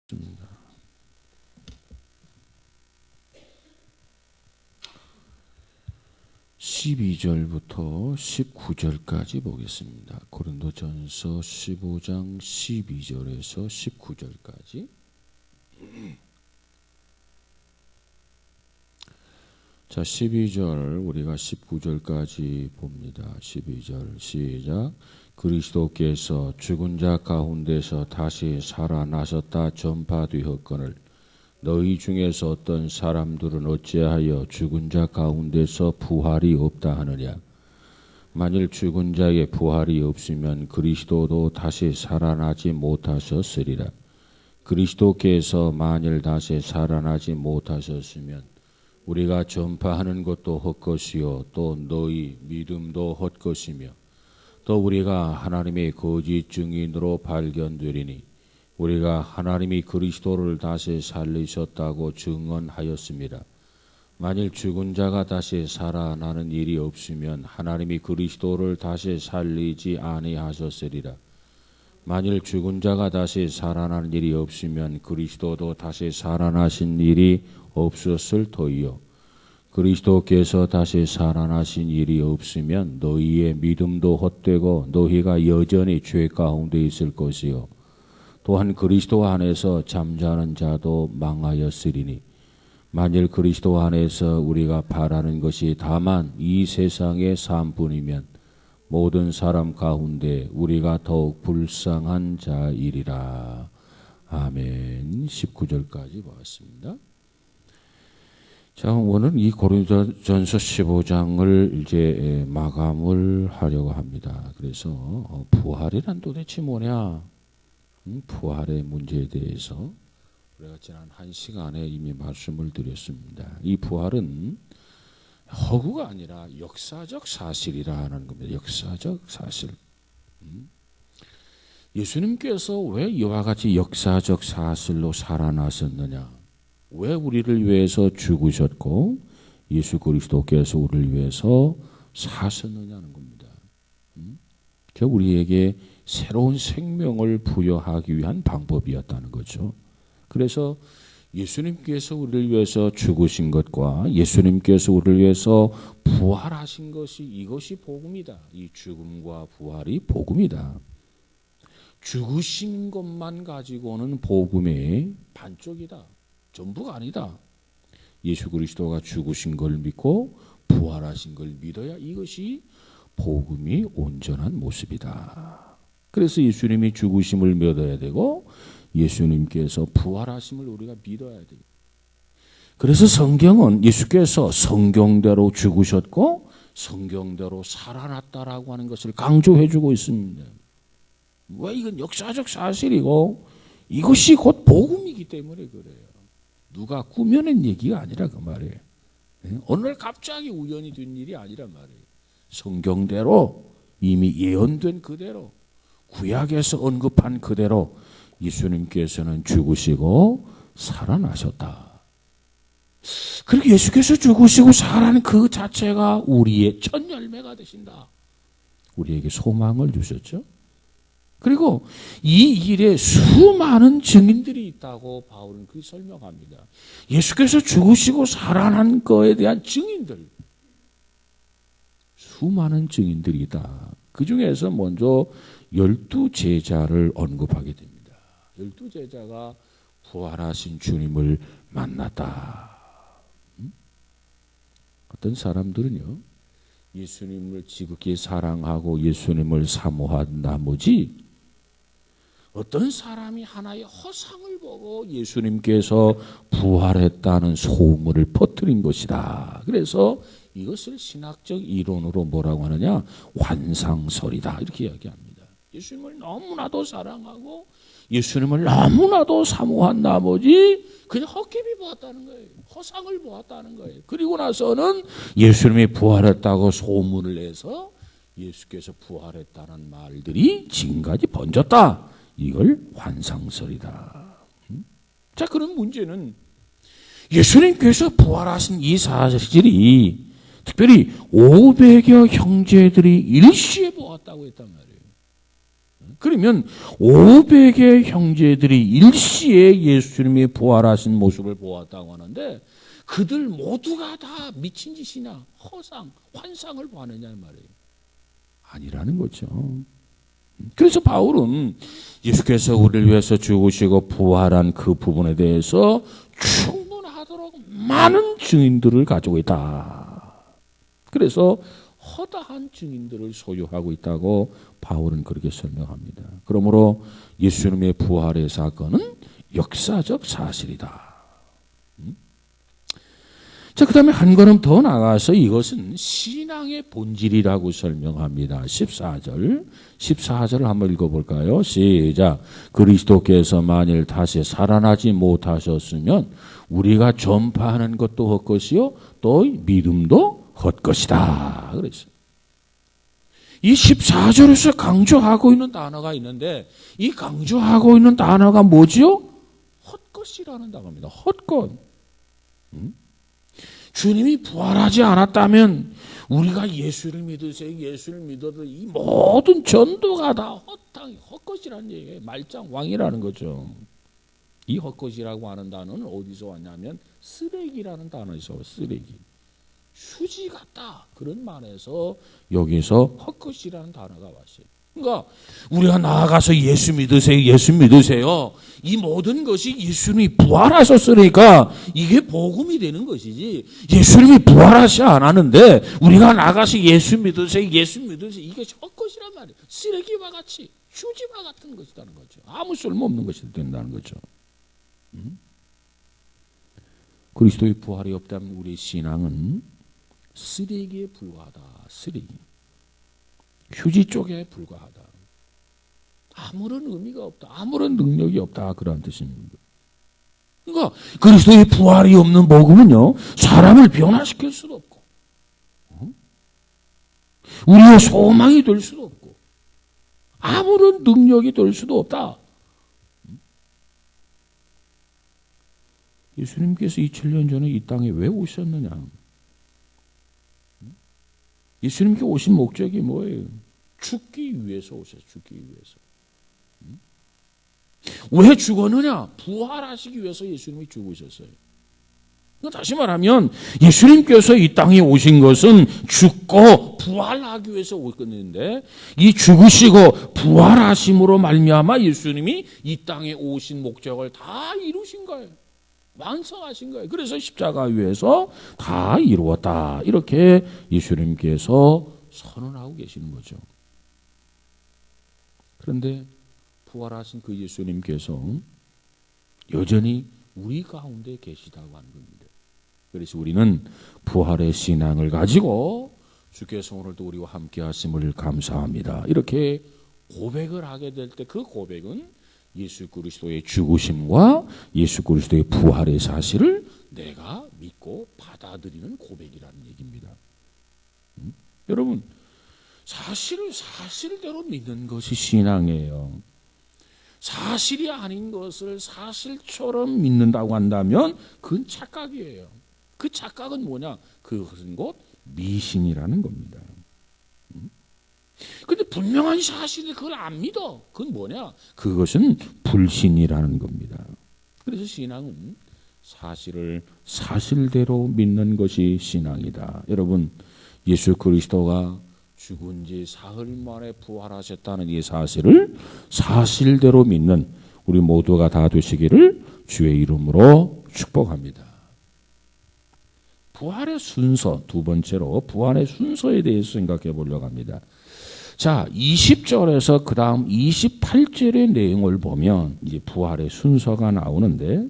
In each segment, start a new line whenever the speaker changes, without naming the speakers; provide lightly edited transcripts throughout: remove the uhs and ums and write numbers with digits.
있습니다. 12절부터 19절까지 보겠습니다. 고린도전서 15장 12절에서 19절까지. 자, 12절 우리가 19절까지 봅니다. 12절 시작. 그리스도께서 죽은 자 가운데서 다시 살아나셨다 전파되었거늘 너희 중에서 어떤 사람들은 어찌하여 죽은 자 가운데서 부활이 없다 하느냐. 만일 죽은 자의 부활이 없으면 그리스도도 다시 살아나지 못하셨으리라. 그리스도께서 만일 다시 살아나지 못하셨으면 우리가 전파하는 것도 헛것이요 또 너희 믿음도 헛것이며 또 우리가 하나님의 거짓 증인으로 발견되리니 우리가 하나님이 그리스도를 다시 살리셨다고 증언하였습니다. 만일 죽은 자가 다시 살아나는 일이 없으면 하나님이 그리스도를 다시 살리지 아니하셨으리라. 만일 죽은 자가 다시 살아나는 일이 없으면 그리스도도 다시 살아나신 일이 없었을 터이요. 그리스도께서 다시 살아나신 일이 없으면 너희의 믿음도 헛되고 너희가 여전히 죄 가운데 있을 것이요. 또한 그리스도 안에서 잠자는 자도 망하였으리니 만일 그리스도 안에서 우리가 바라는 것이 다만 이 세상의 삶뿐이면 모든 사람 가운데 우리가 더욱 불쌍한 자이리라. 아멘. 19절까지 보았습니다. 자, 오늘 이 고린도전서 15장을 이제 마감을 하려고 합니다. 그래서 부활이란 도대체 뭐냐? 부활의 문제에 대해서 우리가 지난 1시간에 이미 말씀을 드렸습니다. 이 부활은 허구가 아니라 역사적 사실이라는 겁니다. 역사적 사실. 예수님께서 왜 이와 같이 역사적 사실로 살아나셨느냐? 왜 우리를 위해서 죽으셨고 예수 그리스도께서 우리를 위해서 사셨느냐는 겁니다. 우리에게 새로운 생명을 부여하기 위한 방법이었다는 거죠. 그래서 예수님께서 우리를 위해서 죽으신 것과 예수님께서 우리를 위해서 부활하신 것이 이것이 복음이다. 이 죽음과 부활이 복음이다. 죽으신 것만 가지고는 복음의 반쪽이다. 전부가 아니다. 예수 그리스도가 죽으신 걸 믿고 부활하신 걸 믿어야 이것이 복음이 온전한 모습이다. 그래서 예수님이 죽으심을 믿어야 되고 예수님께서 부활하심을 우리가 믿어야 돼요. 그래서 성경은 예수께서 성경대로 죽으셨고 성경대로 살아났다라고 하는 것을 강조해 주고 있습니다. 왜? 이건 역사적 사실이고 이것이 곧 복음이기 때문에 그래요. 누가 꾸며낸 얘기가 아니라 그 말이에요. 오늘 갑자기 우연히 된 일이 아니란 말이에요. 성경대로 이미 예언된 그대로 구약에서 언급한 그대로 예수님께서는 죽으시고 살아나셨다. 그렇게 예수께서 죽으시고 살아난 그 자체가 우리의 첫 열매가 되신다. 우리에게 소망을 주셨죠. 그리고 이 일에 수많은 증인들이 있다고 바울은 그렇게 설명합니다. 예수께서 죽으시고 살아난 거에 대한 증인들. 수많은 증인들이 있다. 그 중에서 먼저 12제자를 언급하게 됩니다. 12제자가 부활하신 주님을 만났다. 어떤 사람들은요, 예수님을 지극히 사랑하고 예수님을 사모한 나머지 어떤 사람이 하나의 허상을 보고 예수님께서 부활했다는 소문을 퍼뜨린 것이다. 그래서 이것을 신학적 이론으로 뭐라고 하느냐? 환상설이다. 이렇게 이야기합니다. 예수님을 너무나도 사랑하고 예수님을 너무나도 사모한 나머지 그냥 헛개비 보았다는 거예요. 허상을 보았다는 거예요. 그리고 나서는 예수님이 부활했다고 소문을 내서 예수께서 부활했다는 말들이 지금까지 번졌다. 이걸 환상설이다. 자, 그런 문제는 예수님께서 부활하신 이 사실이 특별히 500여 형제들이 일시에 보았다고 했단 말이에요. 그러면 500의 형제들이 일시에 예수님이 부활하신 모습을 보았다고 하는데 그들 모두가 다 미친 짓이냐, 허상, 환상을 보았느냐 말이에요. 아니라는 거죠. 그래서 바울은 예수께서 우리를 위해서 죽으시고 부활한 그 부분에 대해서 충분하도록 많은 증인들을 가지고 있다. 그래서 허다한 증인들을 소유하고 있다고 바울은 그렇게 설명합니다. 그러므로 예수님의 부활의 사건은 역사적 사실이다. 자, 그 다음에 한 걸음 더 나가서 이것은 신앙의 본질이라고 설명합니다. 14절을 한번 읽어볼까요? 시작. 그리스도께서 만일 다시 살아나지 못하셨으면 우리가 전파하는 것도 헛것이요 또 믿음도 헛것이다. 그랬어요. 이 14절에서 강조하고 있는 단어가 있는데 이 강조하고 있는 단어가 뭐지요? 헛것이라는 단어입니다. 헛것. 주님이 부활하지 않았다면 우리가 예수를 믿으세요. 예수를 믿어도 이 모든 전도가 다 헛것이라는 얘기예요. 말짱왕이라는 거죠. 이 헛것이라고 하는 단어는 어디서 왔냐면 쓰레기라는 단어에서 쓰레기. 휴지 같다. 그런 말에서 여기서 헛것이라는 단어가 왔어요. 그러니까 우리가 나아가서 예수 믿으세요. 예수 믿으세요. 이 모든 것이 예수님이 부활하셨으니까 이게 복음이 되는 것이지 예수님이 부활하지 않았는데 우리가 나가서 예수 믿으세요. 예수 믿으세요. 이게 헛것이란 말이에요. 쓰레기와 같이 휴지와 같은 것이라는 거죠. 아무 쓸모없는 것이 된다는 거죠. 그리스도의 부활이 없다면 우리의 신앙은 쓰레기에 불과하다. 쓰레기. 휴지 쪽에 불과하다. 아무런 의미가 없다. 아무런 능력이 없다. 그런 뜻입니다. 그러니까 그리스도의 부활이 없는 복음은요. 사람을 변화시킬 수도 없고 우리의 소망이 될 수도 없고 아무런 능력이 될 수도 없다. 예수님께서 2000년 전에 이 땅에 왜 오셨느냐? 예수님께 오신 목적이 뭐예요? 죽기 위해서 오셨어요. 죽기 위해서. 왜 죽었느냐? 부활하시기 위해서 예수님이 죽으셨어요. 다시 말하면 예수님께서 이 땅에 오신 것은 죽고 부활하기 위해서 오셨는데 이 죽으시고 부활하심으로 말미암아 예수님이 이 땅에 오신 목적을 다 이루신 거예요. 완성하신 거예요. 그래서 십자가 위에서 다 이루었다. 이렇게 예수님께서 선언하고 계시는 거죠. 그런데 부활하신 그 예수님께서 여전히 우리 가운데 계시다고 하는 겁니다. 그래서 우리는 부활의 신앙을 가지고 주께서 오늘도 우리와 함께 하심을 감사합니다. 이렇게 고백을 하게 될 때 그 고백은 예수 그리스도의 죽으심과 예수 그리스도의 부활의 사실을 내가 믿고 받아들이는 고백이라는 얘기입니다. 여러분, 사실을 사실대로 믿는 것이 신앙이에요. 사실이 아닌 것을 사실처럼 믿는다고 한다면 그건 착각이에요. 그 착각은 뭐냐? 그것은 곧 미신이라는 겁니다. 근데 분명한 사실이 그걸 안 믿어. 그건 뭐냐? 그것은 불신이라는 겁니다. 그래서 신앙은 사실을 사실대로 믿는 것이 신앙이다. 여러분, 예수 그리스도가 죽은 지 사흘 만에 부활하셨다는 이 사실을 사실대로 믿는 우리 모두가 다 되시기를 주의 이름으로 축복합니다. 부활의 순서, 두 번째로 부활의 순서에 대해서 생각해 보려고 합니다. 자, 20절에서 그 다음 28절의 내용을 보면 이제 부활의 순서가 나오는데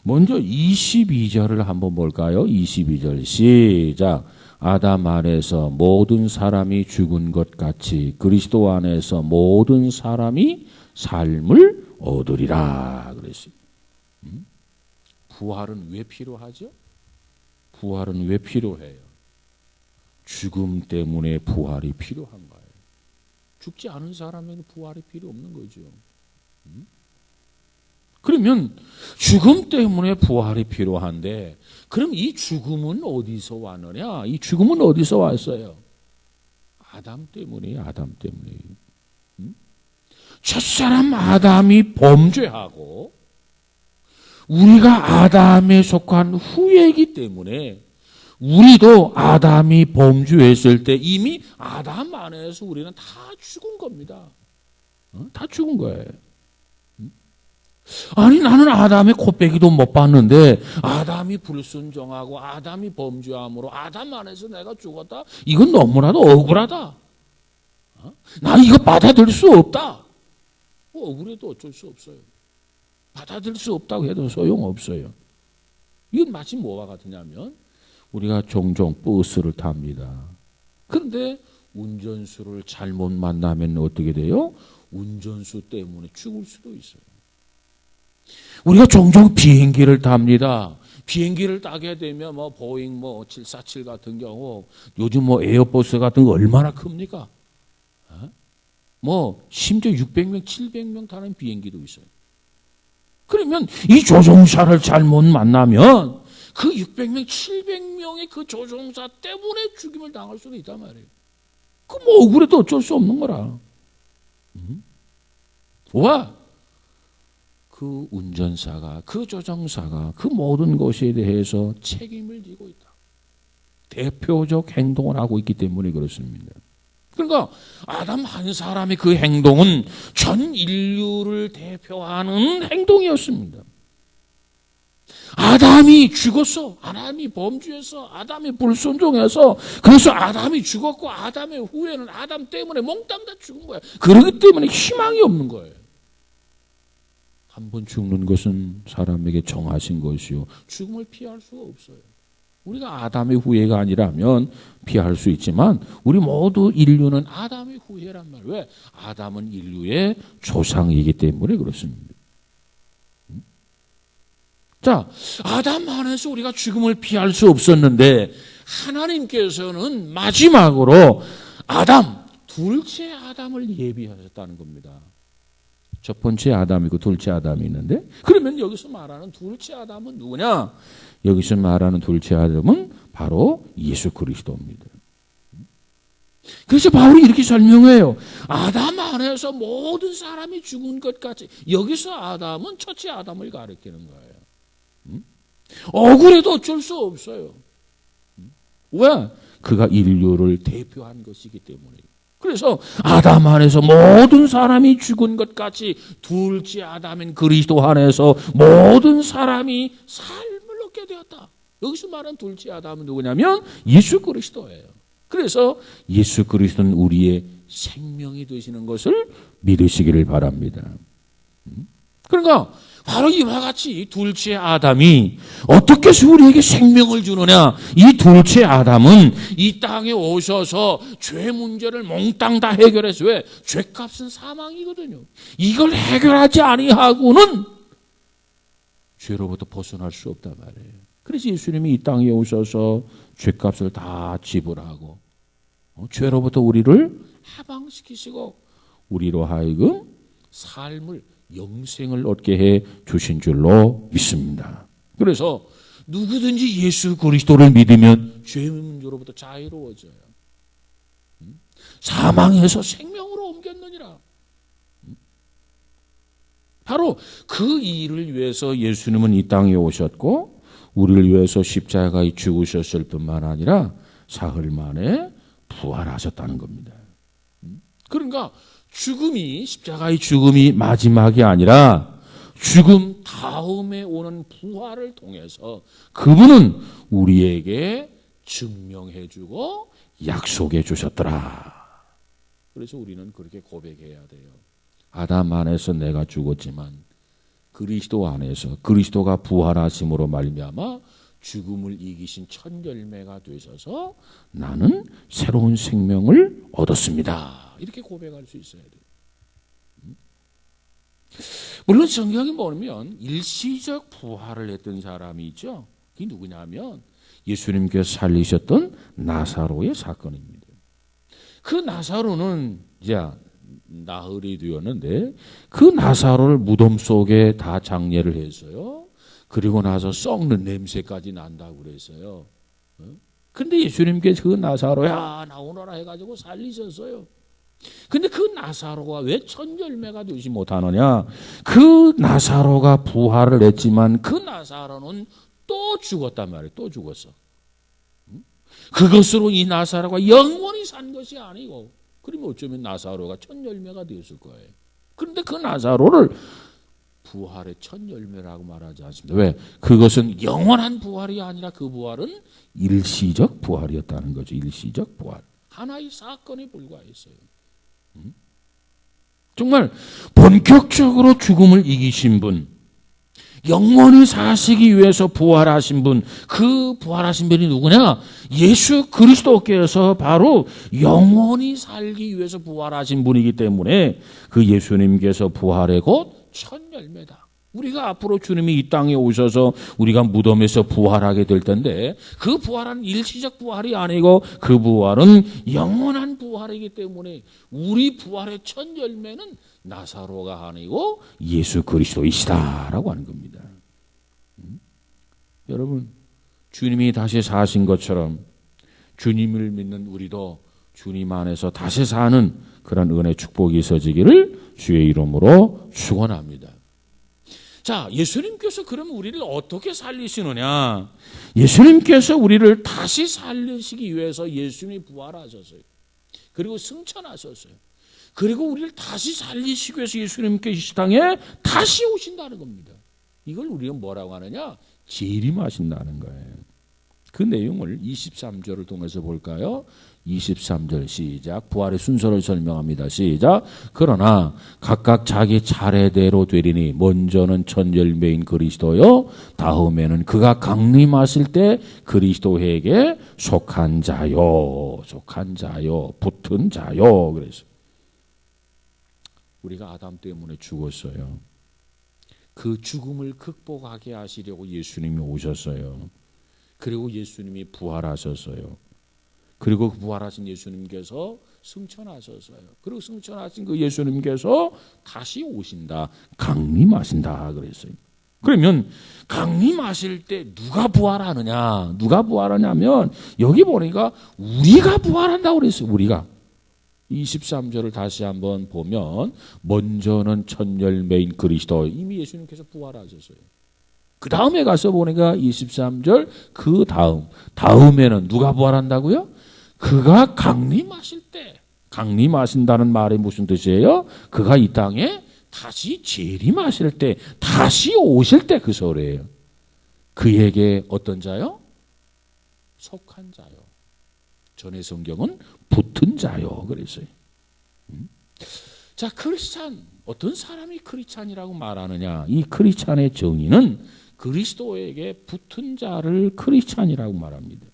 먼저 22절을 한번 볼까요? 22절 시작. 아담 안에서 모든 사람이 죽은 것 같이 그리스도 안에서 모든 사람이 삶을 얻으리라 그랬어요. 부활은 왜 필요하죠? 부활은 왜 필요해요? 죽음 때문에 부활이 필요한 거예요. 죽지 않은 사람에는 부활이 필요 없는 거죠. 그러면 죽음 때문에 부활이 필요한데 그럼 이 죽음은 어디서 왔느냐? 이 죽음은 어디서 왔어요? 아담 때문이에요. 아담 때문에. 첫사람 아담이 범죄하고 우리가 아담에 속한 후예이기 때문에 우리도 아담이 범죄했을 때 이미 아담 안에서 우리는 다 죽은 겁니다. 다 죽은 거예요. 아니 나는 아담의 코빼기도 못 봤는데 아담이 불순종하고 아담이 범죄함으로 아담 안에서 내가 죽었다? 이건 너무나도 억울하다. 나 이거 받아들일 수 없다. 억울해도 어쩔 수 없어요. 받아들일 수 없다고 해도 소용없어요. 이건 마치 뭐와 같으냐면 우리가 종종 버스를 탑니다. 그런데 운전수를 잘못 만나면 어떻게 돼요? 운전수 때문에 죽을 수도 있어요. 우리가 종종 비행기를 탑니다. 비행기를 타게 되면 보잉 747 같은 경우 요즘 에어버스 같은 거 얼마나 큽니까? 심지어 600명, 700명 타는 비행기도 있어요. 그러면 이 조종사를 잘못 만나면 그 600명, 700명의 그 조종사 때문에 죽임을 당할 수도 있단 말이에요. 그 억울해도 어쩔 수 없는 거라. 와, 그 운전사가, 그 조종사가 그 모든 것에 대해서 책임을 지고 있다. 대표적 행동을 하고 있기 때문에 그렇습니다. 그러니까 아담 한 사람의 그 행동은 전 인류를 대표하는 행동이었습니다. 아담이 죽었어. 아담이 범죄해서 아담이 불순종해서 그래서 아담이 죽었고 아담의 후예는 아담 때문에 몽땅 다 죽은 거야. 그렇기 때문에 희망이 없는 거예요. 한 번 죽는 것은 사람에게 정하신 것이요. 죽음을 피할 수가 없어요. 우리가 아담의 후예가 아니라면 피할 수 있지만 우리 모두 인류는 아담의 후예란 말이에요. 왜? 아담은 인류의 조상이기 때문에 그렇습니다. 자, 아담 안에서 우리가 죽음을 피할 수 없었는데 하나님께서는 마지막으로 아담, 둘째 아담을 예비하셨다는 겁니다. 첫 번째 아담이고 둘째 아담이 있는데 그러면 여기서 말하는 둘째 아담은 누구냐? 여기서 말하는 둘째 아담은 바로 예수 그리스도입니다. 그래서 바울이 이렇게 설명해요. 아담 안에서 모든 사람이 죽은 것 같이 여기서 아담은 첫째 아담을 가리키는 거예요. 억울해도 어쩔 수 없어요. 왜? 그가 인류를 대표한 것이기 때문에. 그래서 아담 안에서 모든 사람이 죽은 것 같이 둘째 아담인 그리스도 안에서 모든 사람이 삶을 얻게 되었다. 여기서 말하는 둘째 아담은 누구냐면 예수 그리스도예요. 그래서 예수 그리스도는 우리의 생명이 되시는 것을 믿으시기를 바랍니다. 그러니까 바로 이와 같이 둘째 아담이 어떻게 해서 우리에게 생명을 주느냐. 이 둘째 아담은 이 땅에 오셔서 죄 문제를 몽땅 다 해결해서 왜? 죄값은 사망이거든요. 이걸 해결하지 아니하고는 죄로부터 벗어날 수 없단 말이에요. 그래서 예수님이 이 땅에 오셔서 죄값을 다 지불하고 죄로부터 우리를 해방시키시고 우리로 하여금 삶을 영생을 얻게 해 주신 줄로 믿습니다. 그래서 누구든지 예수 그리스도를 믿으면 죄 문제로부터 자유로워져요. 사망에서 생명으로 옮겼느니라. 바로 그 일을 위해서 예수님은 이 땅에 오셨고 우리를 위해서 십자가에 죽으셨을 뿐만 아니라 사흘 만에 부활하셨다는 겁니다. 그러니까 죽음이 십자가의 죽음이 마지막이 아니라 죽음 다음에 오는 부활을 통해서 그분은 우리에게 증명해주고 약속해 주셨더라. 그래서 우리는 그렇게 고백해야 돼요. 아담 안에서 내가 죽었지만 그리스도 안에서 그리스도가 부활하심으로 말미암아 죽음을 이기신 첫 열매가 되셔서 나는 새로운 생명을 얻었습니다. 이렇게 고백할 수 있어야 돼요. 물론 성경에 보면 일시적 부활을 했던 사람이 있죠. 그게 누구냐면 예수님께서 살리셨던 나사로의 사건입니다. 그 나사로는 이제 나흘이 되었는데 그 나사로를 무덤 속에 다 장례를 했어요. 그리고 나서 썩는 냄새까지 난다고 그랬어요. 근데 예수님께서 그 나사로야 나오너라 해가지고 살리셨어요. 근데 그 나사로가 왜 첫 열매가 되지 못하느냐? 그 나사로가 부활을 했지만 그 나사로는 또 죽었단 말이에요. 또 죽었어. 그것으로 이 나사로가 영원히 산 것이 아니고, 그러면 어쩌면 나사로가 첫 열매가 되었을 거예요. 그런데 그 나사로를 부활의 첫 열매라고 말하지 않습니다. 왜? 그것은 영원한 부활이 아니라 그 부활은 일시적 부활이었다는 거죠. 일시적 부활. 하나의 사건에 불과했어요. 정말 본격적으로 죽음을 이기신 분, 영원히 사시기 위해서 부활하신 분, 그 부활하신 분이 누구냐? 예수 그리스도께서 바로 영원히 살기 위해서 부활하신 분이기 때문에 그 예수님께서 부활의 곧 첫 열매다. 우리가 앞으로 주님이 이 땅에 오셔서 우리가 무덤에서 부활하게 될 텐데, 그 부활은 일시적 부활이 아니고 그 부활은 영원한 부활이기 때문에 우리 부활의 첫 열매는 나사로가 아니고 예수 그리스도이시다라고 하는 겁니다. 여러분, 주님이 다시 사신 것처럼 주님을 믿는 우리도 주님 안에서 다시 사는 그런 은혜 축복이 있어지기를 주의 이름으로 축원합니다. 자, 예수님께서 그럼 우리를 어떻게 살리시느냐? 예수님께서 우리를 다시 살리시기 위해서 예수님이 부활하셨어요. 그리고 승천하셨어요. 그리고 우리를 다시 살리시기 위해서 예수님께서 이 땅에 다시 오신다는 겁니다. 이걸 우리가 뭐라고 하느냐? 재림하신다는 거예요. 그 내용을 23절을 통해서 볼까요? 23절 시작. 부활의 순서를 설명합니다. 시작. 그러나 각각 자기 차례대로 되리니 먼저는 첫 열매인 그리스도요, 다음에는 그가 강림하실 때 그리스도에게 속한 자요, 붙은 자요. 그래서 우리가 아담 때문에 죽었어요. 그 죽음을 극복하게 하시려고 예수님이 오셨어요. 그리고 예수님이 부활하셨어요. 그리고 부활하신 예수님께서 승천하셨어요. 그리고 승천하신 그 예수님께서 다시 오신다, 강림하신다 그랬어요. 그러면 강림하실 때 누가 부활하느냐? 누가 부활하냐면 여기 보니까 우리가 부활한다고 그랬어요. 우리가. 23절을 다시 한번 보면 먼저는 첫 열매인 그리스도, 이미 예수님께서 부활하셨어요. 그 다음에 가서 보니까 23절 그 다음에는 누가 부활한다고요? 그가 강림하실 때, 강림하신다는 말이 무슨 뜻이에요? 그가 이 땅에 다시 재림하실 때, 다시 오실 때 그 소리예요. 그에게 어떤 자요? 속한 자요. 전의 성경은 붙은 자요 그랬어요. 자, 크리스찬, 어떤 사람이 크리스찬이라고 말하느냐? 이 크리스찬의 정의는 그리스도에게 붙은 자를 크리스찬이라고 말합니다.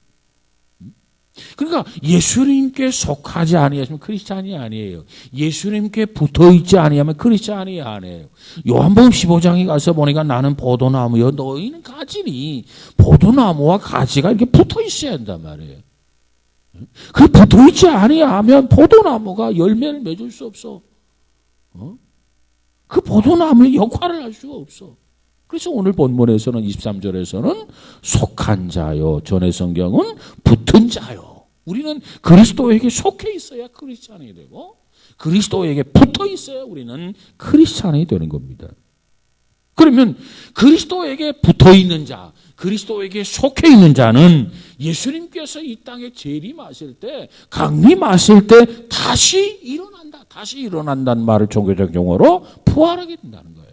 그러니까 예수님께 속하지 아니하시면 크리스찬이 아니에요. 예수님께 붙어있지 아니하면 크리스찬이 아니에요. 요한복음 15장에 가서 보니까 나는 포도나무요, 너희는 가지니, 포도나무와 가지가 이렇게 붙어있어야 한단 말이에요. 그 붙어있지 아니하면 포도나무가 열매를 맺을 수 없어. 그 포도나무의 역할을 할 수가 없어. 그래서 오늘 본문에서는 23절에서는 속한 자요, 전의 성경은 붙은 자요. 우리는 그리스도에게 속해 있어야 크리스찬이 되고 그리스도에게 붙어 있어야 우리는 크리스찬이 되는 겁니다. 그러면 그리스도에게 붙어 있는 자, 그리스도에게 속해 있는 자는 예수님께서 이 땅에 재림하실 때, 강림하실 때 다시 일어난다. 다시 일어난다는 말을 종교적 용어로 부활하게 된다는 거예요.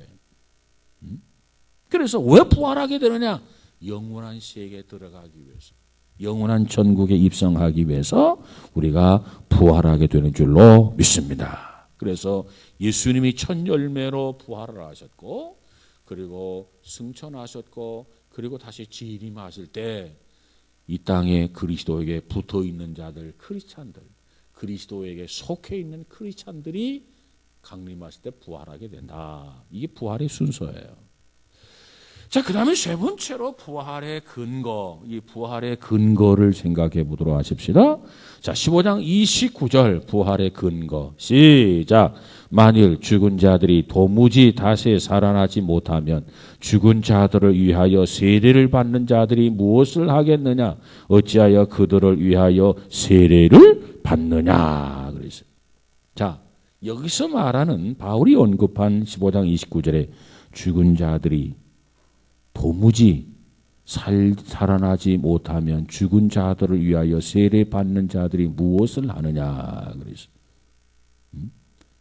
그래서 왜 부활하게 되느냐? 영원한 세계에 들어가기 위해서, 영원한 천국에 입성하기 위해서 우리가 부활하게 되는 줄로 믿습니다. 그래서 예수님이 첫 열매로 부활을 하셨고, 그리고 승천하셨고, 그리고 다시 재림하실 때 이 땅에 그리스도에게 붙어 있는 자들, 크리스찬들, 그리스도에게 속해 있는 크리스찬들이 강림하실 때 부활하게 된다. 이게 부활의 순서예요. 자, 그 다음에 세 번째로 부활의 근거, 이 부활의 근거를 생각해 보도록 하십시다. 자, 15장 29절 부활의 근거 시작. 만일 죽은 자들이 도무지 다시 살아나지 못하면 죽은 자들을 위하여 세례를 받는 자들이 무엇을 하겠느냐? 어찌하여 그들을 위하여 세례를 받느냐? 그랬어요. 자, 여기서 말하는 바울이 언급한 15장 29절에 죽은 자들이 도무지 살아나지 못하면 죽은 자들을 위하여 세례받는 자들이 무엇을 하느냐 그래서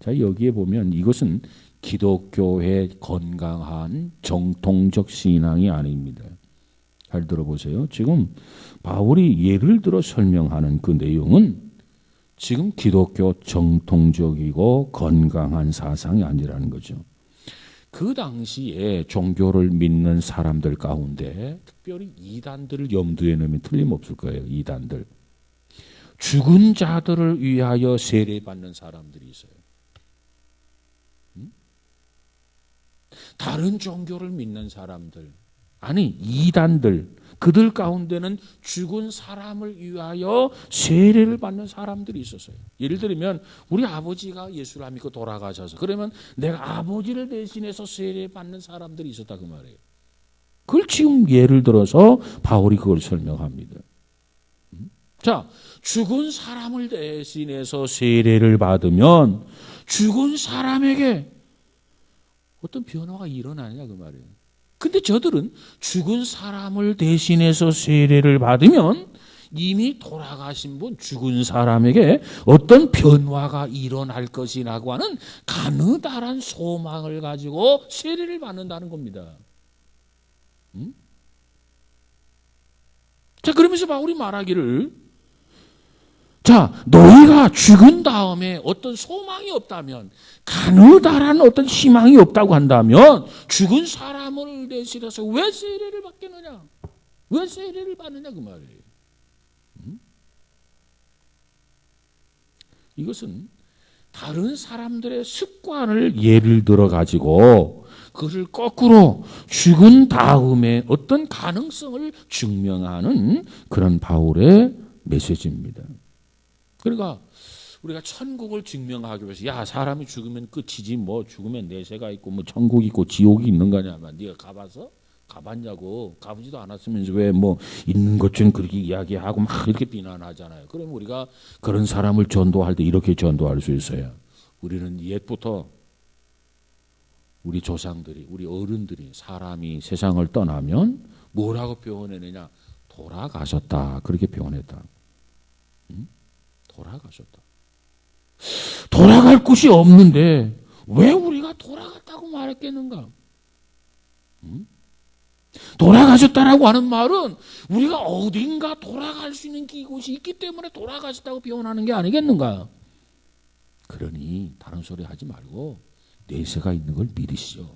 자 여기에 보면 이것은 기독교의 건강한 정통적 신앙이 아닙니다. 잘 들어보세요. 지금 바울이 예를 들어 설명하는 그 내용은 지금 기독교 정통적이고 건강한 사상이 아니라는 거죠. 그 당시에 종교를 믿는 사람들 가운데 특별히 이단들을 염두에 넣으면 틀림없을 거예요. 이단들. 죽은 자들을 위하여 세례받는 사람들이 있어요. 다른 종교를 믿는 사람들, 아니 이단들, 그들 가운데는 죽은 사람을 위하여 세례를 받는 사람들이 있었어요. 예를 들면 우리 아버지가 예수를 안 믿고 돌아가셔서 그러면 내가 아버지를 대신해서 세례 받는 사람들이 있었다 그 말이에요. 그걸 지금 예를 들어서 바울이 그걸 설명합니다. 자, 죽은 사람을 대신해서 세례를 받으면 죽은 사람에게 어떤 변화가 일어나냐 그 말이에요. 근데 저들은 죽은 사람을 대신해서 세례를 받으면 이미 돌아가신 분 죽은 사람에게 어떤 변화가 일어날 것이라고 하는 가느다란 소망을 가지고 세례를 받는다는 겁니다. 자, 그러면서 바울이 말하기를 자, 너희가 죽은 다음에 어떤 소망이 없다면, 가느다란 어떤 희망이 없다고 한다면, 죽은 사람을 대신해서 왜 세례를 받겠느냐? 왜 세례를 받느냐? 그 말이에요. 이것은 다른 사람들의 습관을 예를 들어 가지고, 그를 거꾸로 죽은 다음에 어떤 가능성을 증명하는 그런 바울의 메시지입니다. 그러니까 우리가 천국을 증명하기 위해서 야 사람이 죽으면 끝이지 뭐 죽으면 내세가 있고 뭐 천국이 있고 지옥이 있는 거냐면 네가 가봐서? 가봤냐고. 가보지도 않았으면서 왜 뭐 있는 것처럼 그렇게 이야기하고 막 이렇게 비난하잖아요. 그러면 우리가 그런 사람을 전도할 때 이렇게 전도할 수 있어요. 우리는 옛부터 우리 조상들이 우리 어른들이 사람이 세상을 떠나면 뭐라고 표현했느냐. 돌아가셨다. 그렇게 표현했다. 돌아가셨다. 돌아갈 곳이 없는데 왜 우리가 돌아갔다고 말했겠는가? 돌아가셨다라고 하는 말은 우리가 어딘가 돌아갈 수 있는 곳이 있기 때문에 돌아가셨다고 표현하는 게 아니겠는가? 그러니 다른 소리 하지 말고 내세가 있는 걸 믿으시오.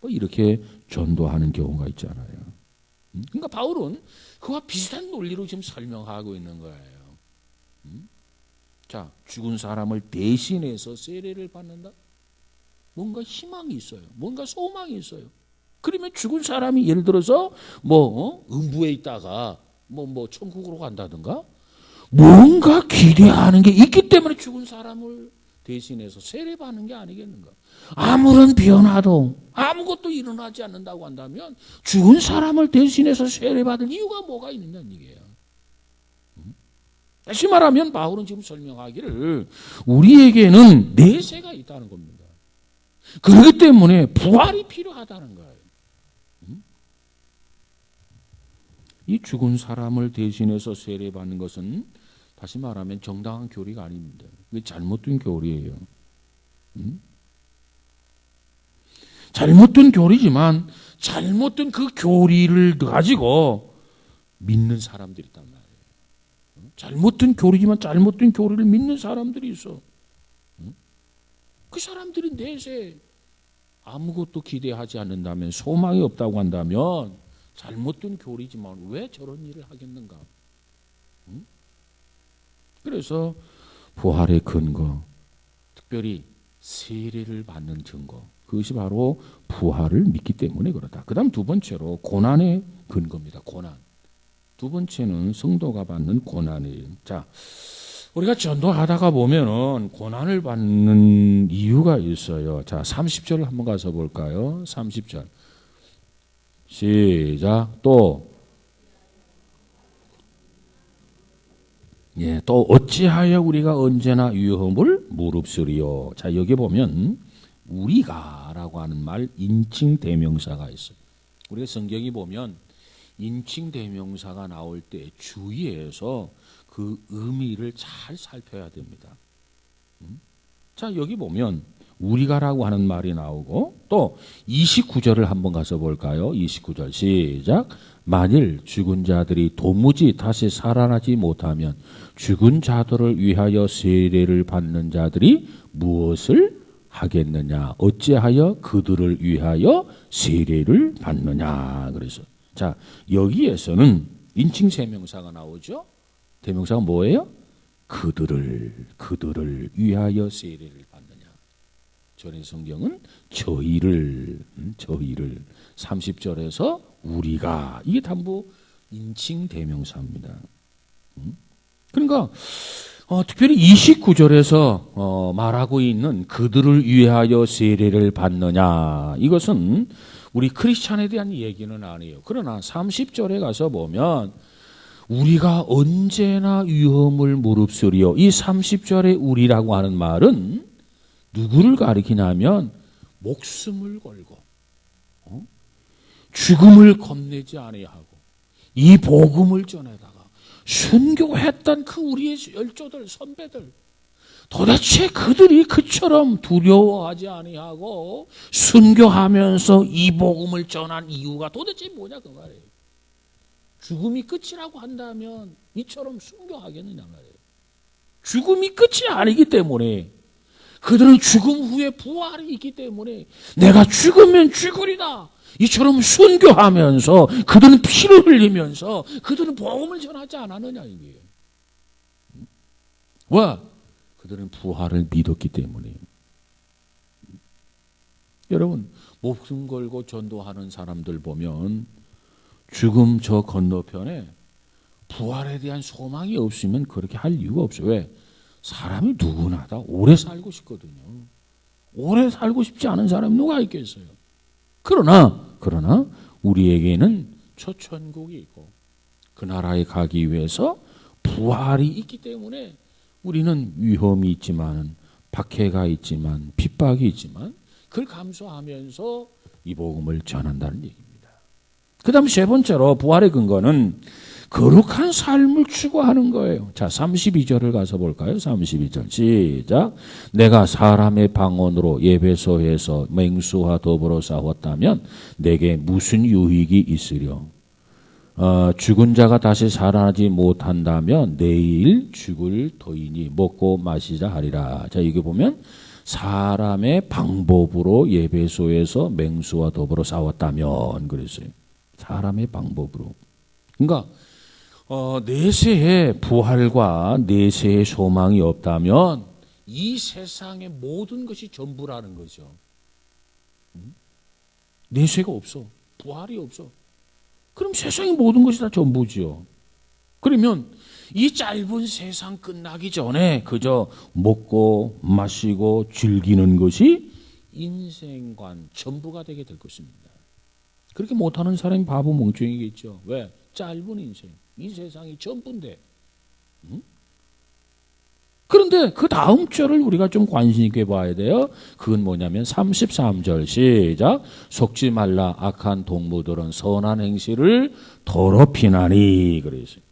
뭐 이렇게 전도하는 경우가 있잖아요. 그러니까 바울은 그와 비슷한 논리로 지금 설명하고 있는 거예요. 자, 죽은 사람을 대신해서 세례를 받는다? 뭔가 희망이 있어요. 뭔가 소망이 있어요. 그러면 죽은 사람이 예를 들어서 음부에 있다가 뭐 천국으로 간다든가 뭔가 기대하는 게 있기 때문에 죽은 사람을 대신해서 세례받는 게 아니겠는가? 아무런 변화도 아무것도 일어나지 않는다고 한다면 죽은 사람을 대신해서 세례받을 이유가 뭐가 있느냐는 얘기예요. 다시 말하면 바울은 지금 설명하기를 우리에게는 내세가 있다는 겁니다. 그렇기 때문에 부활이 필요하다는 거예요. 이 죽은 사람을 대신해서 세례받는 것은 다시 말하면 정당한 교리가 아닙니다. 이게 잘못된 교리예요. 잘못된 교리지만 잘못된 그 교리를 가지고 믿는 사람들이 있단 말이에요. 잘못된 교리지만 잘못된 교리를 믿는 사람들이 있어. 그 사람들이 내세 아무것도 기대하지 않는다면 소망이 없다고 한다면 잘못된 교리지만 왜 저런 일을 하겠는가? 그래서 부활의 근거, 특별히 세례를 받는 증거, 그것이 바로 부활을 믿기 때문에 그렇다. 그 다음 두 번째로 고난의 근거입니다. 고난. 두 번째는 성도가 받는 고난이에요. 자, 우리가 전도하다가 보면은 고난을 받는 이유가 있어요. 자, 30절 한번 가서 볼까요? 30절. 시작. 또 어찌하여 우리가 언제나 위험을 무릅쓰리요. 자, 여기 보면 우리가라고 하는 말 인칭 대명사가 있어요. 우리가 성경이 보면 인칭 대명사가 나올 때 주의해서 그 의미를 잘 살펴야 됩니다. 자, 여기 보면 우리가라고 하는 말이 나오고 또 29절을 한번 가서 볼까요? 29절 시작. 만일 죽은 자들이 도무지 다시 살아나지 못하면 죽은 자들을 위하여 세례를 받는 자들이 무엇을 하겠느냐? 어찌하여 그들을 위하여 세례를 받느냐? 그래서 자, 여기에서는 인칭 세명사가 나오죠. 대명사가 뭐예요? 그들을 위하여 세례를 받느냐. 전의 성경은 저희를 30절에서 우리가 이게 전부 인칭 대명사입니다. 그러니까 특별히 29절에서 말하고 있는 그들을 위하여 세례를 받느냐 이것은 우리 크리스찬에 대한 얘기는 아니에요. 그러나 30절에 가서 보면 우리가 언제나 위험을 무릅쓰리요. 이 30절의 우리라고 하는 말은 누구를 가리키냐면 목숨을 걸고 죽음을 겁내지 아니하고 이 복음을 전해다가 순교했던 그 우리의 열조들 선배들 도대체 그들이 그처럼 두려워하지 아니하고 순교하면서 이 복음을 전한 이유가 도대체 뭐냐 그 말이에요. 죽음이 끝이라고 한다면 이처럼 순교하겠느냐 말이에요. 죽음이 끝이 아니기 때문에 그들은 죽음 후에 부활이 있기 때문에 내가 죽으면 죽으리다. 이처럼 순교하면서 그들은 피를 흘리면서 그들은 복음을 전하지 않았느냐 이게. 왜? 그들은 부활을 믿었기 때문에. 여러분 목숨 걸고 전도하는 사람들 보면 죽음 저 건너편에 부활에 대한 소망이 없으면 그렇게 할 이유가 없어요. 왜? 사람이 누구나 다 오래 살고 싶거든요. 오래 살고 싶지 않은 사람이 누가 있겠어요? 그러나 우리에게는 초천국이 있고 그 나라에 가기 위해서 부활이 있기 때문에 우리는 위험이 있지만 박해가 있지만 핍박이 있지만 그걸 감수하면서 이 복음을 전한다는 얘기입니다. 그 다음 세 번째로 부활의 근거는 거룩한 삶을 추구하는 거예요. 자, 32절을 가서 볼까요? 32절 시작. 내가 사람의 방언으로 예배소에서 맹수와 더불어 싸웠다면 내게 무슨 유익이 있으려? 죽은 자가 다시 살아나지 못한다면 내일 죽을 터이니 먹고 마시자 하리라. 자, 여기 보면 사람의 방법으로 예배소에서 맹수와 더불어 싸웠다면 그랬어요. 사람의 방법으로. 그러니까 내세의 부활과 내세의 소망이 없다면 이 세상의 모든 것이 전부라는 거죠. 내세가 없어. 부활이 없어. 그럼 세상의 모든 것이 다 전부죠. 그러면 이 짧은 세상 끝나기 전에 그저 먹고 마시고 즐기는 것이 인생관 전부가 되게 될 것입니다. 그렇게 못하는 사람이 바보 멍청이겠죠. 왜? 짧은 인생. 이 세상이 전부인데. 그런데 그 다음 절을 우리가 좀 관심 있게 봐야 돼요. 그건 뭐냐면 33절 시작. 속지 말라. 악한 동무들은 선한 행실을 더럽히나니 그랬어요.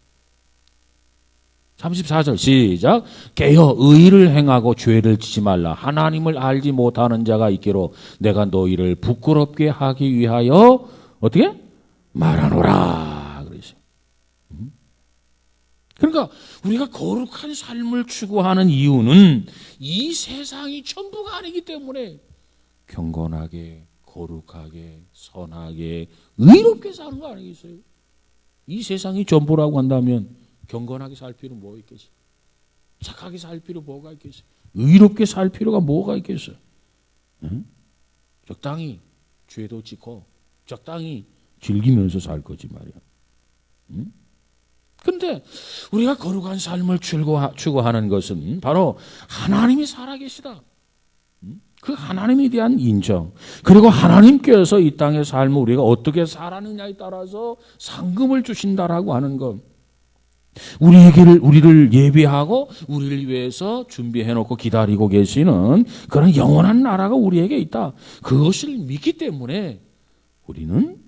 34절 시작. 깨어 의를 행하고 죄를 지지 말라. 하나님을 알지 못하는 자가 있기로 내가 너희를 부끄럽게 하기 위하여 어떻게? 말하노라. 그랬어요. 그러니까 우리가 거룩한 삶을 추구하는 이유는 이 세상이 전부가 아니기 때문에 경건하게, 거룩하게, 선하게, 의롭게 사는 거 아니겠어요? 이 세상이 전부라고 한다면 경건하게 살 필요 뭐 있겠어요? 착하게 살 필요 뭐가 있겠어요? 의롭게 살 필요가 뭐가 있겠어요? 응? 적당히 죄도 지고 적당히 즐기면서 살 거지 말이야. 응? 근데 우리가 거룩한 삶을 추구하는 것은 바로 하나님이 살아계시다. 그 하나님에 대한 인정. 그리고 하나님께서 이 땅의 삶을 우리가 어떻게 살았느냐에 따라서 상금을 주신다라고 하는 것. 우리를 예비하고 우리를 위해서 준비해놓고 기다리고 계시는 그런 영원한 나라가 우리에게 있다. 그것을 믿기 때문에 우리는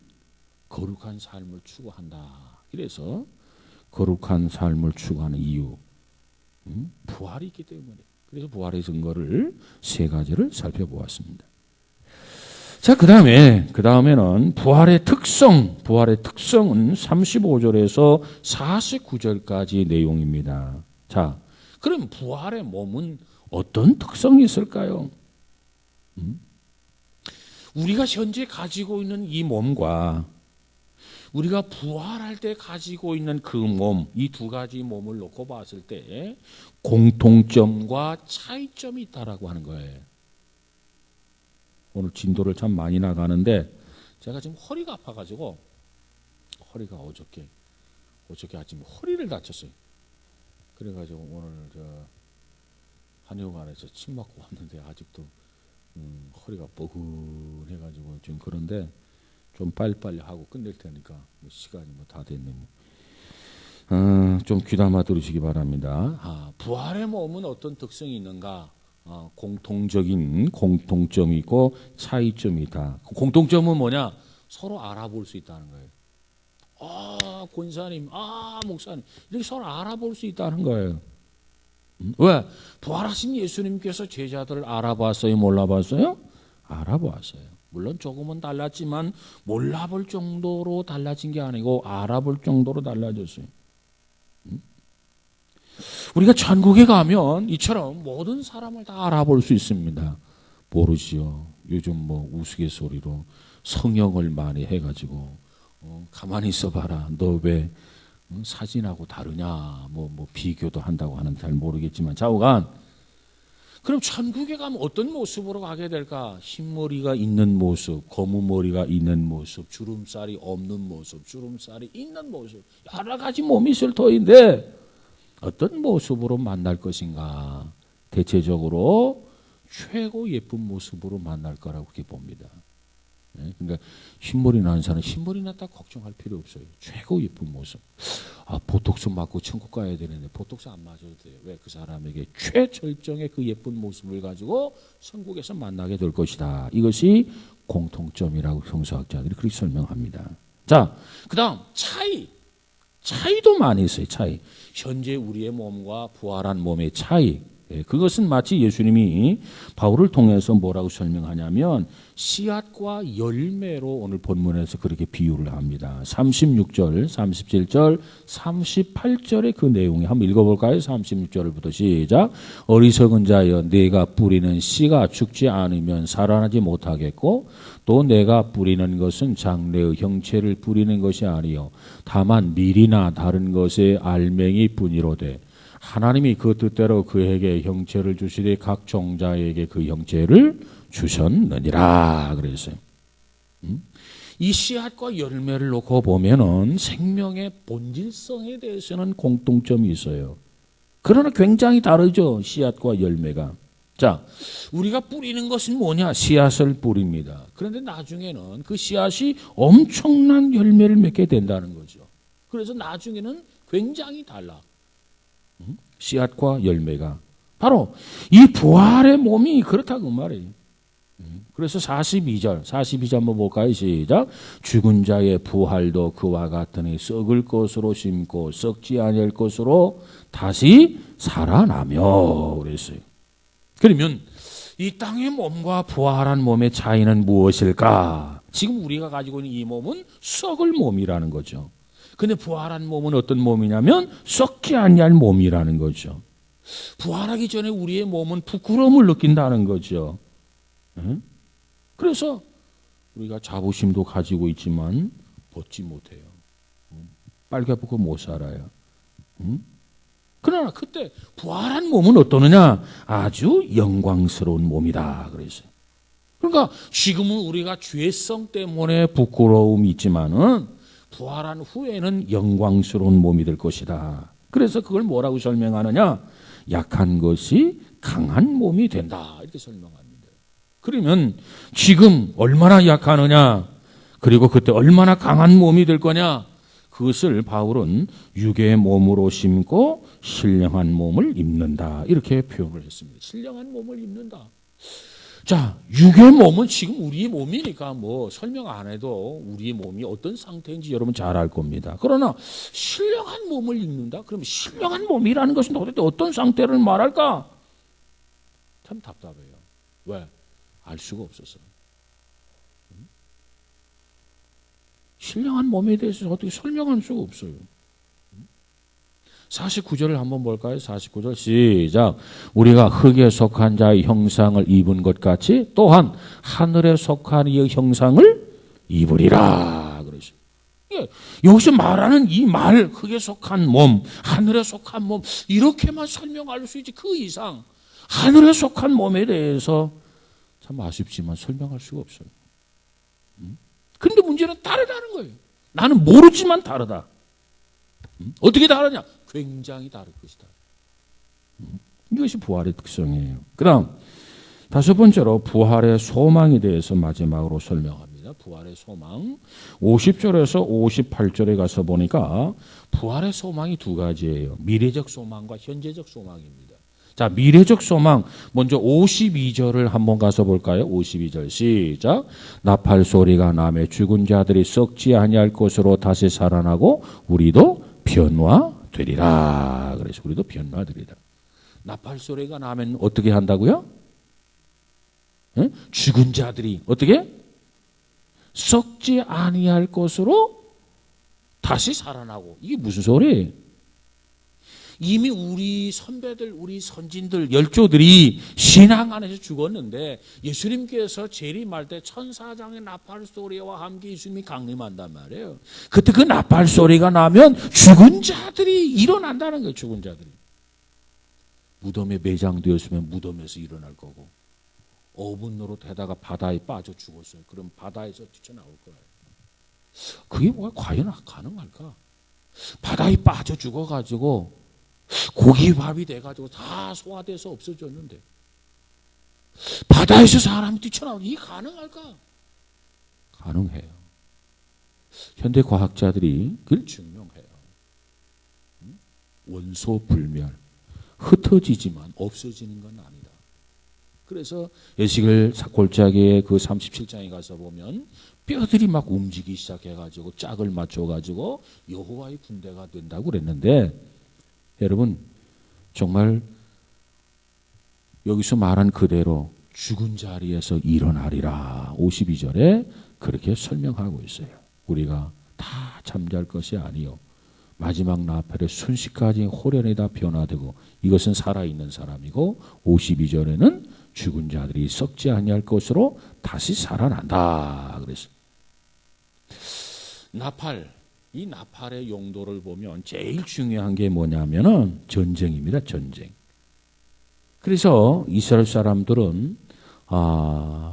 거룩한 삶을 추구한다. 그래서 거룩한 삶을 추구하는 이유, 부활이 있기 때문에. 그래서 부활의 증거를 세 가지를 살펴보았습니다. 자, 그 다음에는 부활의 특성은 35절에서 49절까지 내용입니다. 자, 그럼 부활의 몸은 어떤 특성이 있을까요? 우리가 현재 가지고 있는 이 몸과 우리가 부활할 때 가지고 있는 그 몸, 이 두 가지 몸을 놓고 봤을 때 공통점과 차이점이 있다라고 하는 거예요. 오늘 진도를 참 많이 나가는데 제가 지금 허리가 아파가지고 허리가 어저께 아침에 허리를 다쳤어요. 그래가지고 오늘 한의원에서 침 맞고 왔는데 아직도 허리가 뻐근해가지고 지금 그런데 좀 빨리빨리 하고 끝낼 테니까 시간이 다 됐네. 좀 귀담아 들으시기 바랍니다. 부활의 몸은 어떤 특성이 있는가? 공통적인 공통점이 있고 차이점이 있다. 공통점은 뭐냐? 서로 알아볼 수 있다는 거예요. 권사님, 목사님 이렇게 서로 알아볼 수 있다는 거예요. 왜? 부활하신 예수님께서 제자들을 알아봤어요? 몰라봤어요? 알아봤어요. 물론 조금은 달랐지만 몰라볼 정도로 달라진 게 아니고 알아볼 정도로 달라졌어요. 우리가 천국에 가면 이처럼 모든 사람을 다 알아볼 수 있습니다. 모르지요. 요즘 우스갯소리로 성형을 많이 해가지고 가만히 있어봐라. 너 왜 사진하고 다르냐? 비교도 한다고 하는데 잘 모르겠지만 좌우간. 그럼 천국에 가면 어떤 모습으로 가게 될까? 흰머리가 있는 모습, 검은 머리가 있는 모습, 주름살이 없는 모습, 주름살이 있는 모습, 여러 가지 몸이 있을 터인데 어떤 모습으로 만날 것인가? 대체적으로 최고 예쁜 모습으로 만날 거라고 그렇게 봅니다. 그러니까 흰머리 나는 사람 흰머리 났다 걱정할 필요 없어요. 최고 예쁜 모습. 보톡스 맞고 천국 가야 되는데 보톡스 안 맞아도 돼요. 왜? 그 사람에게 최절정의 그 예쁜 모습을 가지고 천국에서 만나게 될 것이다. 이것이 공통점이라고 성서학자들이 그렇게 설명합니다. 자, 그 다음 차이도 많이 있어요. 차이. 현재 우리의 몸과 부활한 몸의 차이. 그것은 마치 예수님이 바울을 통해서 뭐라고 설명하냐면 씨앗과 열매로 오늘 본문에서 그렇게 비유를 합니다. 36절, 37절, 38절의 그 내용이 한번 읽어볼까요? 36절부터 시작. 어리석은 자여 내가 뿌리는 씨가 죽지 않으면 살아나지 못하겠고 또 내가 뿌리는 것은 장래의 형체를 뿌리는 것이 아니요 다만 밀이나 다른 것의 알맹이 뿐이로되 하나님이 그 뜻대로 그에게 형체를 주시되 각 종자에게 그 형체를 주셨느니라 그랬어요. 이 씨앗과 열매를 놓고 보면은 생명의 본질성에 대해서는 공통점이 있어요. 그러나 굉장히 다르죠. 씨앗과 열매가. 자, 우리가 뿌리는 것은 뭐냐? 씨앗을 뿌립니다. 그런데 나중에는 그 씨앗이 엄청난 열매를 맺게 된다는 거죠. 그래서 나중에는 굉장히 달라. 씨앗과 열매가 바로 이 부활의 몸이 그렇다고 말이에요. 그래서 42절 한번 볼까요? 시작. 죽은 자의 부활도 그와 같으니 썩을 것으로 심고 썩지 아니할 것으로 다시 살아나며 그랬어요. 그러면 이 땅의 몸과 부활한 몸의 차이는 무엇일까? 지금 우리가 가지고 있는 이 몸은 썩을 몸이라는 거죠. 근데 부활한 몸은 어떤 몸이냐면 썩지 아니할 몸이라는 거죠. 부활하기 전에 우리의 몸은 부끄러움을 느낀다는 거죠. 그래서 우리가 자부심도 가지고 있지만 벗지 못해요. 빨개벗고 못 살아요. 그러나 그때 부활한 몸은 어떠느냐? 아주 영광스러운 몸이다 그랬어요. 그러니까 지금은 우리가 죄성 때문에 부끄러움이 있지만은 부활한 후에는 영광스러운 몸이 될 것이다. 그래서 그걸 뭐라고 설명하느냐? 약한 것이 강한 몸이 된다. 이렇게 설명합니다. 그러면 지금 얼마나 약하느냐? 그리고 그때 얼마나 강한 몸이 될 거냐? 그것을 바울은 육의 몸으로 심고 신령한 몸을 입는다. 이렇게 표현을 했습니다. 신령한 몸을 입는다. 자, 육의 몸은 지금 우리의 몸이니까 뭐 설명 안 해도 우리의 몸이 어떤 상태인지 여러분 잘 알 겁니다. 그러나 신령한 몸을 입는다? 그럼 신령한 몸이라는 것은 도대체 어떤 상태를 말할까? 참 답답해요. 왜? 알 수가 없어서. 신령한 몸에 대해서 어떻게 설명할 수가 없어요. 49절을 한번 볼까요? 49절 시작. 우리가 흙에 속한 자의 형상을 입은 것 같이 또한 하늘에 속한 이의 형상을 입으리라. 그러죠. 예, 여기서 말하는 이 말, 흙에 속한 몸, 하늘에 속한 몸, 이렇게만 설명할 수 있지 그 이상 하늘에 속한 몸에 대해서 참 아쉽지만 설명할 수가 없어요. 그런데 문제는 다르다는 거예요. 나는 모르지만 다르다. 어떻게 다르냐? 굉장히 다를 것이다. 이것이 부활의 특성이에요. 그 다음 다섯 번째로 부활의 소망에 대해서 마지막으로 설명합니다. 부활의 소망 50절에서 58절에 가서 보니까 부활의 소망이 두 가지예요. 미래적 소망과 현재적 소망입니다. 자, 미래적 소망 먼저 52절을 한번 가서 볼까요? 52절 시작. 나팔 소리가 나매 죽은 자들이 썩지 아니할 것으로 다시 살아나고 우리도 변화되리라. 그래서 우리도 변화되리라. 나팔 소리가 나면 어떻게 한다고요? 에? 죽은 자들이 어떻게? 썩지 아니할 것으로 다시 살아나고. 이게 무슨 소리예요? 이미 우리 선배들, 우리 선진들, 열조들이 신앙 안에서 죽었는데 예수님께서 재림할 때 천사장의 나팔 소리와 함께 예수님이 강림한단 말이에요. 그때 그 나팔 소리가 나면 죽은 자들이 일어난다는 거예요. 죽은 자들이. 무덤에 매장되었으면 무덤에서 일어날 거고 어분으로 되다가 바다에 빠져 죽었어요. 그럼 바다에서 뛰쳐나올 거예요. 그게 뭐가 과연 가능할까? 바다에 빠져 죽어가지고 고기밥이 돼가지고 다 소화돼서 없어졌는데 바다에서 사람이 뛰쳐나오니 이게 가능할까? 가능해요. 현대 과학자들이 그걸 증명해요. 원소 불멸, 흩어지지만 없어지는 건 아니다. 그래서 에스겔 골짜기의 그 37장에 가서 보면 뼈들이 막 움직이기 시작해가지고 짝을 맞춰가지고 여호와의 군대가 된다고 그랬는데 여러분 정말 여기서 말한 그대로 죽은 자리에서 일어나리라. 52절에 그렇게 설명하고 있어요. 우리가 다 잠잘 것이 아니요 마지막 나팔의 순식간에 호련히 다 변화되고 이것은 살아있는 사람이고 52절에는 죽은 자들이 썩지 아니할 것으로 다시 살아난다. 그래서 나팔, 이 나팔의 용도를 보면 제일 중요한 게 뭐냐면은 전쟁입니다. 전쟁. 그래서 이스라엘 사람들은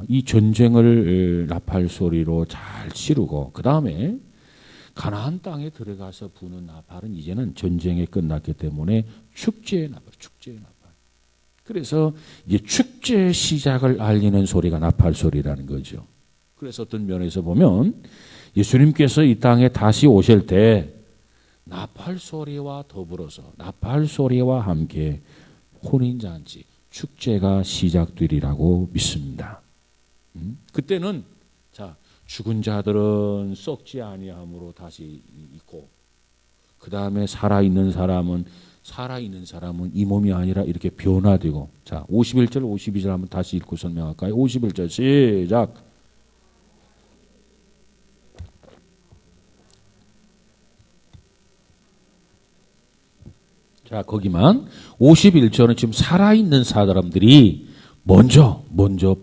이 전쟁을 나팔 소리로 잘 치르고 그 다음에 가나안 땅에 들어가서 부는 나팔은 이제는 전쟁이 끝났기 때문에 축제의 나팔, 축제의 나팔. 그래서 이제 축제 시작을 알리는 소리가 나팔 소리라는 거죠. 그래서 어떤 면에서 보면 예수님께서 이 땅에 다시 오실 때 나팔 소리와 더불어서 나팔 소리와 함께 혼인잔치, 축제가 시작되리라고 믿습니다. 그때는 자 죽은 자들은 썩지 아니함으로 다시 있고 그 다음에 살아있는 사람은 이 몸이 아니라 이렇게 변화되고 자 51절 52절 한번 다시 읽고 설명할까요? 51절 시작. 자 거기만 51절은 지금 살아있는 사람들이 먼저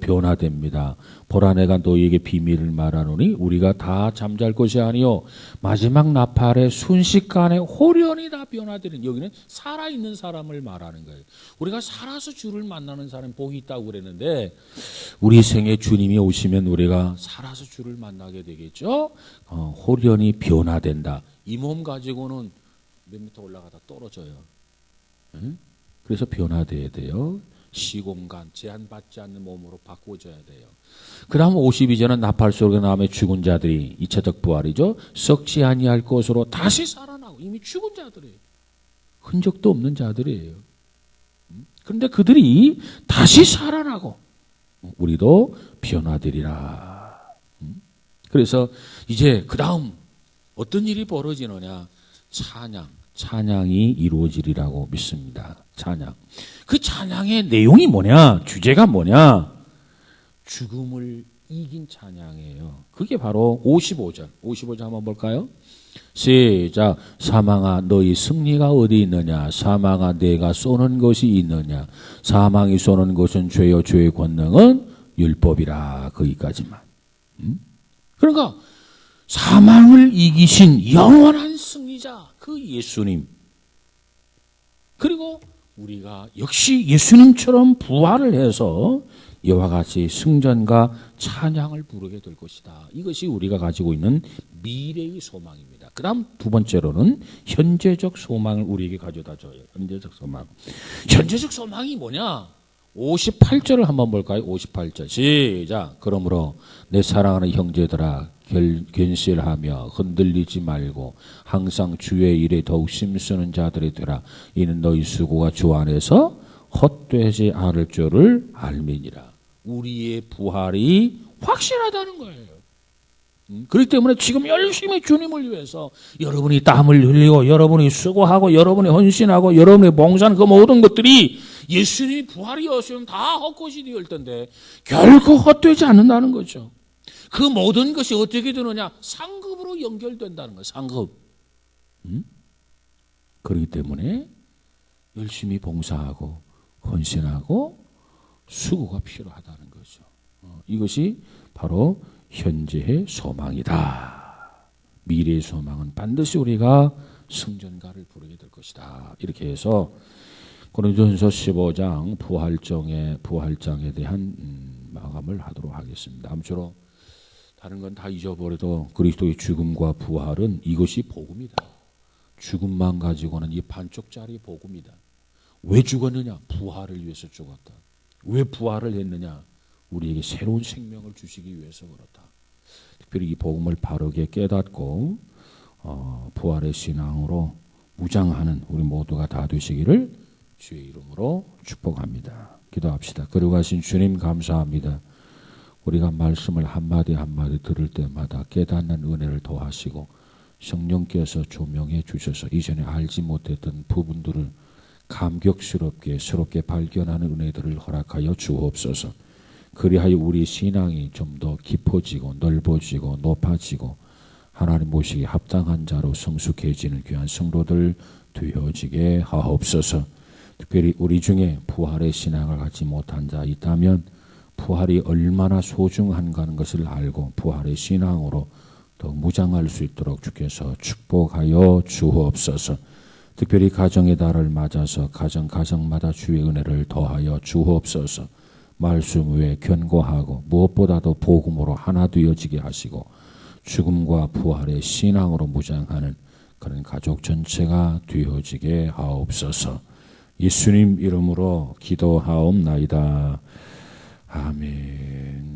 변화됩니다. 보라 내가 너희에게 비밀을 말하노니 우리가 다 잠잘 것이 아니요 마지막 나팔의 순식간에 호련히 다 변화되는 여기는 살아있는 사람을 말하는 거예요. 우리가 살아서 주를 만나는 사람 복이 있다고 그랬는데 우리 생에 주님이 오시면 우리가 살아서 주를 만나게 되겠죠. 호련히 변화된다. 이 몸 가지고는 몇 미터 올라가다 떨어져요. 그래서 변화돼야 돼요. 시공간 제한받지 않는 몸으로 바꾸어져야 돼요. 그 다음 52절은 나팔 소리가 나오며 죽은 자들이 2차적 부활이죠. 썩지 아니할 것으로 다시 살아나고, 이미 죽은 자들이에요. 흔적도 없는 자들이에요. 그런데 그들이 다시 살아나고 우리도 변화되리라. 그래서 이제 그 다음 어떤 일이 벌어지느냐. 찬양이 이루어지리라고 믿습니다. 찬양. 그 찬양의 내용이 뭐냐? 주제가 뭐냐? 죽음을 이긴 찬양이에요. 그게 바로 55절. 55절 한번 볼까요? 시작. 사망아 너희 승리가 어디 있느냐? 사망아 내가 쏘는 것이 있느냐? 사망이 쏘는 것은 죄요 죄의 권능은 율법이라. 거기까지만. 그러니까 사망을 이기신 영원한 승리자 그 예수님. 그리고 우리가 역시 예수님처럼 부활을 해서 이와 같이 승전과 찬양을 부르게 될 것이다. 이것이 우리가 가지고 있는 미래의 소망입니다. 그 다음 두 번째로는 현재적 소망을 우리에게 가져다 줘요. 현재적 소망. 현재적 소망이 뭐냐? 58절을 한번 볼까요? 58절. 시작. 그러므로 내 사랑하는 형제들아 견실하며 흔들리지 말고 항상 주의 일에 더욱 힘쓰는 자들이 되라. 이는 너희 수고가 주 안에서 헛되지 않을 줄을 알미니라. 우리의 부활이 확실하다는 거예요. 그렇기 때문에 지금 열심히 주님을 위해서 여러분이 땀을 흘리고 여러분이 수고하고 여러분이 헌신하고 여러분이 봉사하는 그 모든 것들이 예수님이 부활이었으면 다 헛것이 되을 텐데 결코 헛되지 않는다는 거죠. 그 모든 것이 어떻게 되느냐? 상급으로 연결된다는 거예요. 상급. 그렇기 때문에 열심히 봉사하고 헌신하고 수고가 필요하다는 거죠. 이것이 바로 현재의 소망이다. 미래의 소망은 반드시 우리가 승전가를 부르게 될 것이다. 이렇게 해서 고린도전서 15장 부활장에 대한 마감을 하도록 하겠습니다. 아무쪼록 다른 건 다 잊어버려도 그리스도의 죽음과 부활은 이것이 복음이다. 죽음만 가지고는 이 반쪽짜리 복음이다. 왜 죽었느냐? 부활을 위해서 죽었다. 왜 부활을 했느냐? 우리에게 새로운 생명을 주시기 위해서 그렇다. 특별히 이 복음을 바르게 깨닫고 부활의 신앙으로 무장하는 우리 모두가 다 되시기를 주의 이름으로 축복합니다. 기도합시다. 거룩하신 주님 감사합니다. 우리가 말씀을 한마디 한마디 들을 때마다 깨닫는 은혜를 더하시고 성령께서 조명해 주셔서 이전에 알지 못했던 부분들을 감격스럽게 새롭게 발견하는 은혜들을 허락하여 주옵소서. 그리하여 우리 신앙이 좀 더 깊어지고 넓어지고 높아지고 하나님 모시기 합당한 자로 성숙해지는 귀한 성도들 되어지게 하옵소서. 특별히 우리 중에 부활의 신앙을 갖지 못한 자 있다면 부활이 얼마나 소중한가 하는 것을 알고 부활의 신앙으로 더 무장할 수 있도록 주께서 축복하여 주옵소서. 특별히 가정의 달을 맞아서 가정마다 주의 은혜를 더하여 주옵소서. 말씀 위에 견고하고 무엇보다도 복음으로 하나 되어지게 하시고 죽음과 부활의 신앙으로 무장하는 그런 가족 전체가 되어지게 하옵소서. 예수님 이름으로 기도하옵나이다. 아멘.